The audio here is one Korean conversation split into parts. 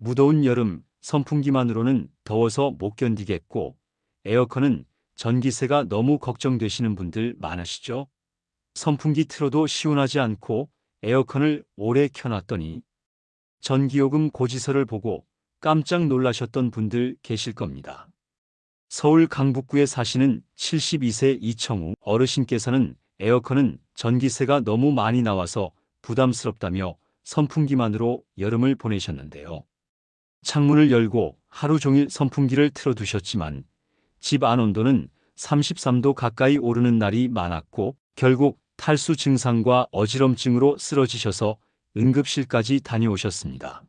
무더운 여름 선풍기만으로는 더워서 못 견디겠고 에어컨은 전기세가 너무 걱정되시는 분들 많으시죠? 선풍기 틀어도 시원하지 않고 에어컨을 오래 켜놨더니 전기요금 고지서를 보고 깜짝 놀라셨던 분들 계실 겁니다. 서울 강북구에 사시는 72세 이청우 어르신께서는 에어컨은 전기세가 너무 많이 나와서 부담스럽다며 선풍기만으로 여름을 보내셨는데요. 창문을 열고 하루 종일 선풍기를 틀어두셨지만 집 안 온도는 33도 가까이 오르는 날이 많았고 결국 탈수 증상과 어지럼증으로 쓰러지셔서 응급실까지 다녀오셨습니다.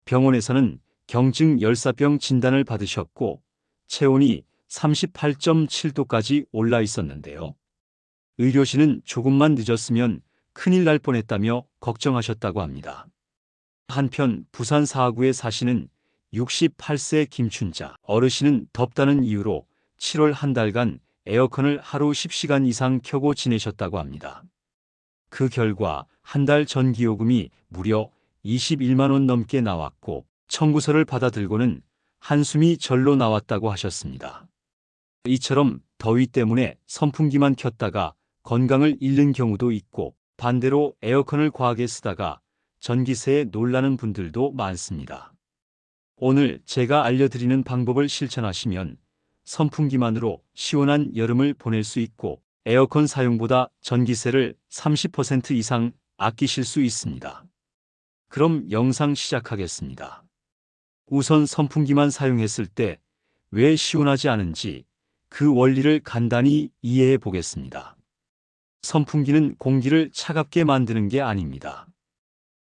병원에서는 경증 열사병 진단을 받으셨고 체온이 38.7도까지 올라 있었는데요. 의료진은 조금만 늦었으면 큰일 날 뻔했다며 걱정하셨다고 합니다. 한편 부산 사하구에 사시는 68세 김춘자 어르신은 덥다는 이유로 7월 한 달간 에어컨을 하루 10시간 이상 켜고 지내셨다고 합니다. 그 결과 한 달 전기요금이 무려 21만 원 넘게 나왔고 청구서를 받아들고는 한숨이 절로 나왔다고 하셨습니다. 이처럼 더위 때문에 선풍기만 켰다가 건강을 잃는 경우도 있고 반대로 에어컨을 과하게 쓰다가 전기세에 놀라는 분들도 많습니다. 오늘 제가 알려드리는 방법을 실천하시면 선풍기만으로 시원한 여름을 보낼 수 있고 에어컨 사용보다 전기세를 30% 이상 아끼실 수 있습니다. 그럼 영상 시작하겠습니다. 우선 선풍기만 사용했을 때 왜 시원하지 않은지 그 원리를 간단히 이해해 보겠습니다. 선풍기는 공기를 차갑게 만드는 게 아닙니다.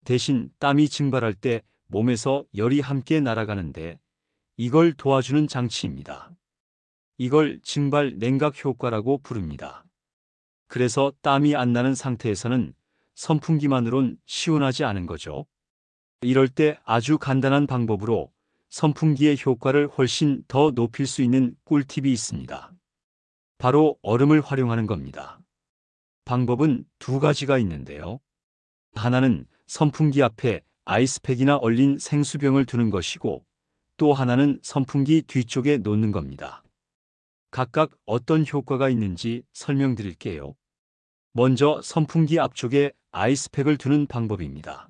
대신 땀이 증발할 때 몸에서 열이 함께 날아가는데 이걸 도와주는 장치입니다. 이걸 증발 냉각 효과라고 부릅니다. 그래서 땀이 안 나는 상태에서는 선풍기만으론 시원하지 않은 거죠. 이럴 때 아주 간단한 방법으로 선풍기의 효과를 훨씬 더 높일 수 있는 꿀팁이 있습니다. 바로 얼음을 활용하는 겁니다. 방법은 두 가지가 있는데요. 하나는 선풍기 앞에 아이스팩이나 얼린 생수병을 두는 것이고 또 하나는 선풍기 뒤쪽에 놓는 겁니다. 각각 어떤 효과가 있는지 설명드릴게요. 먼저 선풍기 앞쪽에 아이스팩을 두는 방법입니다.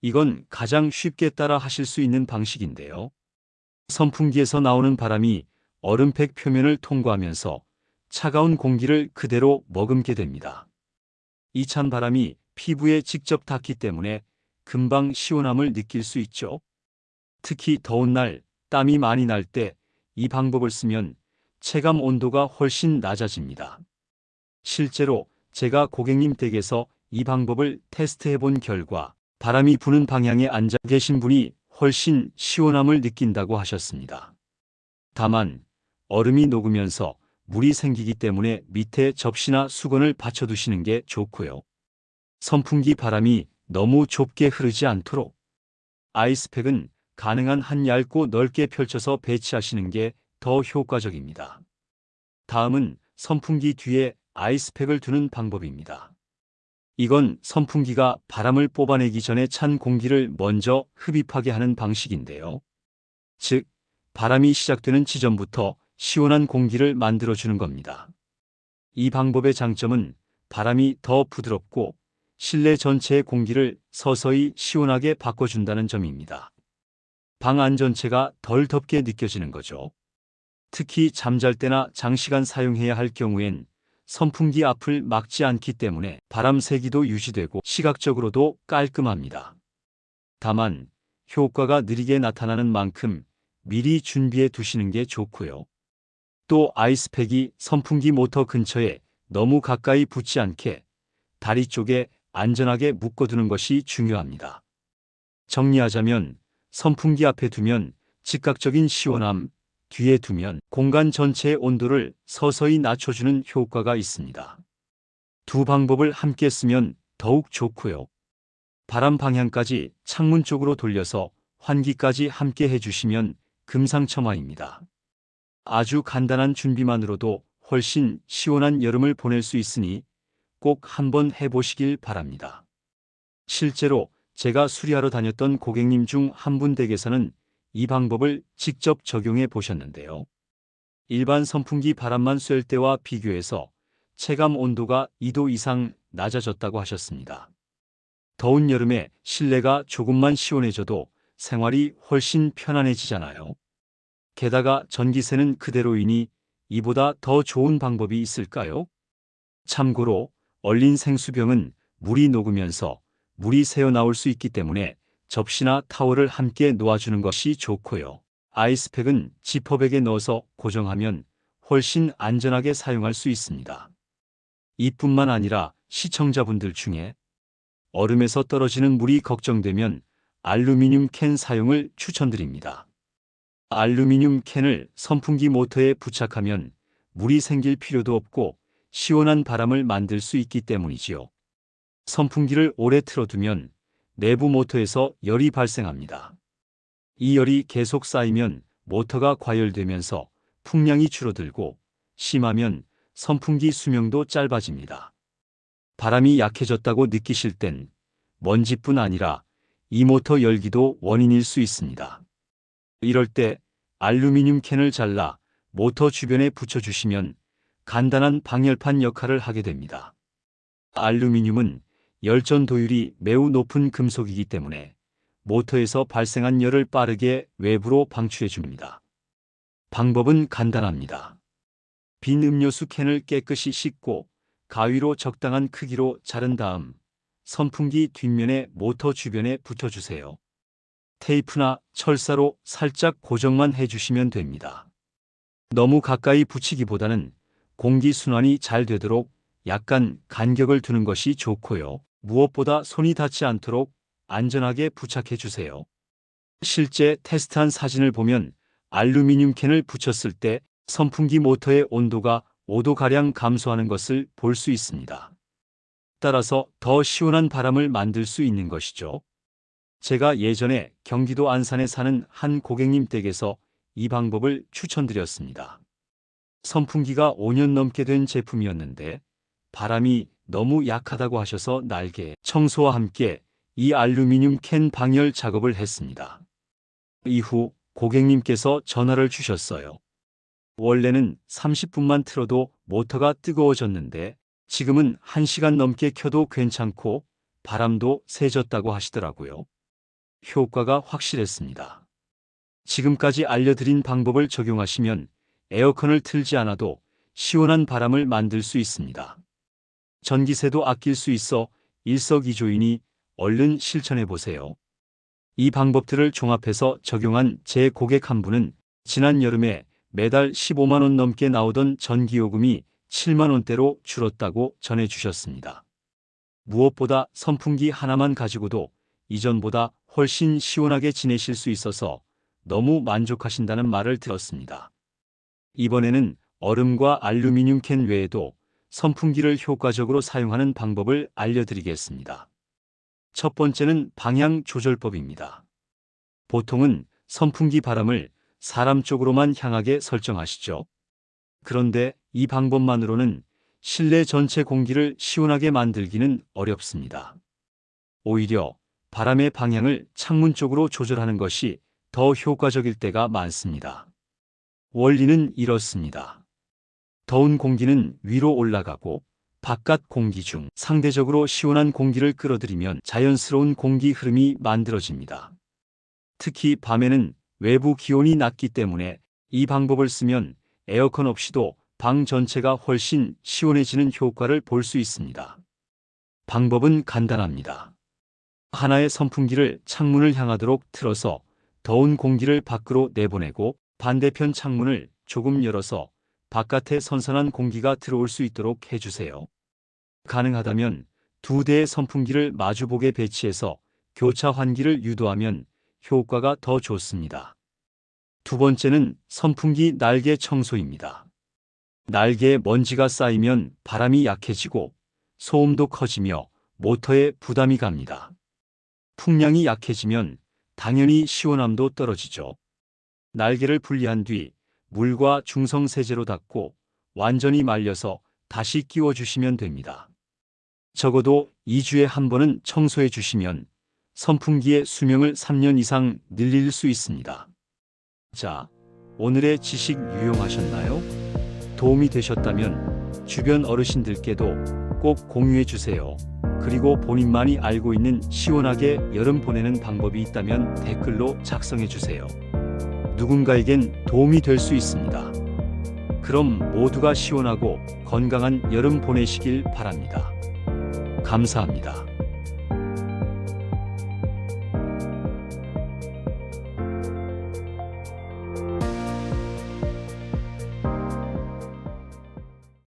이건 가장 쉽게 따라 하실 수 있는 방식인데요. 선풍기에서 나오는 바람이 얼음팩 표면을 통과하면서 차가운 공기를 그대로 머금게 됩니다. 이 찬 바람이 피부에 직접 닿기 때문에 금방 시원함을 느낄 수 있죠. 특히 더운 날, 땀이 많이 날 때 이 방법을 쓰면 체감 온도가 훨씬 낮아집니다. 실제로 제가 고객님 댁에서 이 방법을 테스트해 본 결과 바람이 부는 방향에 앉아 계신 분이 훨씬 시원함을 느낀다고 하셨습니다. 다만 얼음이 녹으면서 물이 생기기 때문에 밑에 접시나 수건을 받쳐두시는 게 좋고요. 선풍기 바람이 너무 좁게 흐르지 않도록 아이스팩은 가능한 한 얇고 넓게 펼쳐서 배치하시는 게 더 효과적입니다. 다음은 선풍기 뒤에 아이스팩을 두는 방법입니다. 이건 선풍기가 바람을 뽑아내기 전에 찬 공기를 먼저 흡입하게 하는 방식인데요. 즉, 바람이 시작되는 지점부터 시원한 공기를 만들어주는 겁니다. 이 방법의 장점은 바람이 더 부드럽고 실내 전체의 공기를 서서히 시원하게 바꿔준다는 점입니다. 방 안 전체가 덜 덥게 느껴지는 거죠. 특히 잠잘 때나 장시간 사용해야 할 경우엔 선풍기 앞을 막지 않기 때문에 바람 세기도 유지되고 시각적으로도 깔끔합니다. 다만 효과가 느리게 나타나는 만큼 미리 준비해 두시는 게 좋고요. 또 아이스팩이 선풍기 모터 근처에 너무 가까이 붙지 않게 다리 쪽에 안전하게 묶어두는 것이 중요합니다. 정리하자면 선풍기 앞에 두면 즉각적인 시원함, 뒤에 두면 공간 전체의 온도를 서서히 낮춰주는 효과가 있습니다. 두 방법을 함께 쓰면 더욱 좋고요. 바람 방향까지 창문 쪽으로 돌려서 환기까지 함께 해주시면 금상첨화입니다. 아주 간단한 준비만으로도 훨씬 시원한 여름을 보낼 수 있으니 꼭 한번 해보시길 바랍니다. 실제로 제가 수리하러 다녔던 고객님 중 한 분 댁에서는 이 방법을 직접 적용해 보셨는데요. 일반 선풍기 바람만 쐴 때와 비교해서 체감 온도가 2도 이상 낮아졌다고 하셨습니다. 더운 여름에 실내가 조금만 시원해져도 생활이 훨씬 편안해지잖아요. 게다가 전기세는 그대로이니 이보다 더 좋은 방법이 있을까요? 참고로 얼린 생수병은 물이 녹으면서 물이 새어나올 수 있기 때문에 접시나 타월을 함께 놓아주는 것이 좋고요. 아이스팩은 지퍼백에 넣어서 고정하면 훨씬 안전하게 사용할 수 있습니다. 이뿐만 아니라 시청자분들 중에 얼음에서 떨어지는 물이 걱정되면 알루미늄 캔 사용을 추천드립니다. 알루미늄 캔을 선풍기 모터에 부착하면 물이 생길 필요도 없고 시원한 바람을 만들 수 있기 때문이지요. 선풍기를 오래 틀어두면 내부 모터에서 열이 발생합니다. 이 열이 계속 쌓이면 모터가 과열되면서 풍량이 줄어들고 심하면 선풍기 수명도 짧아집니다. 바람이 약해졌다고 느끼실 땐 먼지뿐 아니라 이 모터 열기도 원인일 수 있습니다. 이럴 때 알루미늄 캔을 잘라 모터 주변에 붙여주시면 간단한 방열판 역할을 하게 됩니다. 알루미늄은 열전 도율이 매우 높은 금속이기 때문에 모터에서 발생한 열을 빠르게 외부로 방출해 줍니다. 방법은 간단합니다. 빈 음료수 캔을 깨끗이 씻고 가위로 적당한 크기로 자른 다음 선풍기 뒷면에 모터 주변에 붙여주세요. 테이프나 철사로 살짝 고정만 해주시면 됩니다. 너무 가까이 붙이기보다는 공기 순환이 잘 되도록 약간 간격을 두는 것이 좋고요. 무엇보다 손이 닿지 않도록 안전하게 부착해 주세요. 실제 테스트한 사진을 보면 알루미늄 캔을 붙였을 때 선풍기 모터의 온도가 5도가량 감소하는 것을 볼 수 있습니다. 따라서 더 시원한 바람을 만들 수 있는 것이죠. 제가 예전에 경기도 안산에 사는 한 고객님 댁에서 이 방법을 추천드렸습니다. 선풍기가 5년 넘게 된 제품이었는데 바람이 너무 약하다고 하셔서 날개 청소와 함께 이 알루미늄 캔 방열 작업을 했습니다. 이후 고객님께서 전화를 주셨어요. 원래는 30분만 틀어도 모터가 뜨거워졌는데 지금은 1시간 넘게 켜도 괜찮고 바람도 세졌다고 하시더라고요. 효과가 확실했습니다. 지금까지 알려드린 방법을 적용하시면 에어컨을 틀지 않아도 시원한 바람을 만들 수 있습니다. 전기세도 아낄 수 있어 일석이조이니 얼른 실천해 보세요. 이 방법들을 종합해서 적용한 제 고객 한 분은 지난 여름에 매달 15만 원 넘게 나오던 전기요금이 7만 원대로 줄었다고 전해 주셨습니다. 무엇보다 선풍기 하나만 가지고도 이전보다 훨씬 시원하게 지내실 수 있어서 너무 만족하신다는 말을 들었습니다. 이번에는 얼음과 알루미늄 캔 외에도 선풍기를 효과적으로 사용하는 방법을 알려드리겠습니다. 첫 번째는 방향 조절법입니다. 보통은 선풍기 바람을 사람 쪽으로만 향하게 설정하시죠. 그런데 이 방법만으로는 실내 전체 공기를 시원하게 만들기는 어렵습니다. 오히려 바람의 방향을 창문 쪽으로 조절하는 것이 더 효과적일 때가 많습니다. 원리는 이렇습니다. 더운 공기는 위로 올라가고 바깥 공기 중 상대적으로 시원한 공기를 끌어들이면 자연스러운 공기 흐름이 만들어집니다. 특히 밤에는 외부 기온이 낮기 때문에 이 방법을 쓰면 에어컨 없이도 방 전체가 훨씬 시원해지는 효과를 볼 수 있습니다. 방법은 간단합니다. 하나의 선풍기를 창문을 향하도록 틀어서 더운 공기를 밖으로 내보내고 반대편 창문을 조금 열어서 바깥에 선선한 공기가 들어올 수 있도록 해주세요. 가능하다면 두 대의 선풍기를 마주보게 배치해서 교차 환기를 유도하면 효과가 더 좋습니다. 두 번째는 선풍기 날개 청소입니다. 날개에 먼지가 쌓이면 바람이 약해지고 소음도 커지며 모터에 부담이 갑니다. 풍량이 약해지면 당연히 시원함도 떨어지죠. 날개를 분리한 뒤 물과 중성세제로 닦고 완전히 말려서 다시 끼워주시면 됩니다. 적어도 2주에 한 번은 청소해 주시면 선풍기의 수명을 3년 이상 늘릴 수 있습니다. 자, 오늘의 지식 유용하셨나요? 도움이 되셨다면 주변 어르신들께도 꼭 공유해 주세요. 그리고 본인만이 알고 있는 시원하게 여름 보내는 방법이 있다면 댓글로 작성해 주세요. 누군가에겐 도움이 될 수 있습니다. 그럼 모두가 시원하고 건강한 여름 보내시길 바랍니다. 감사합니다.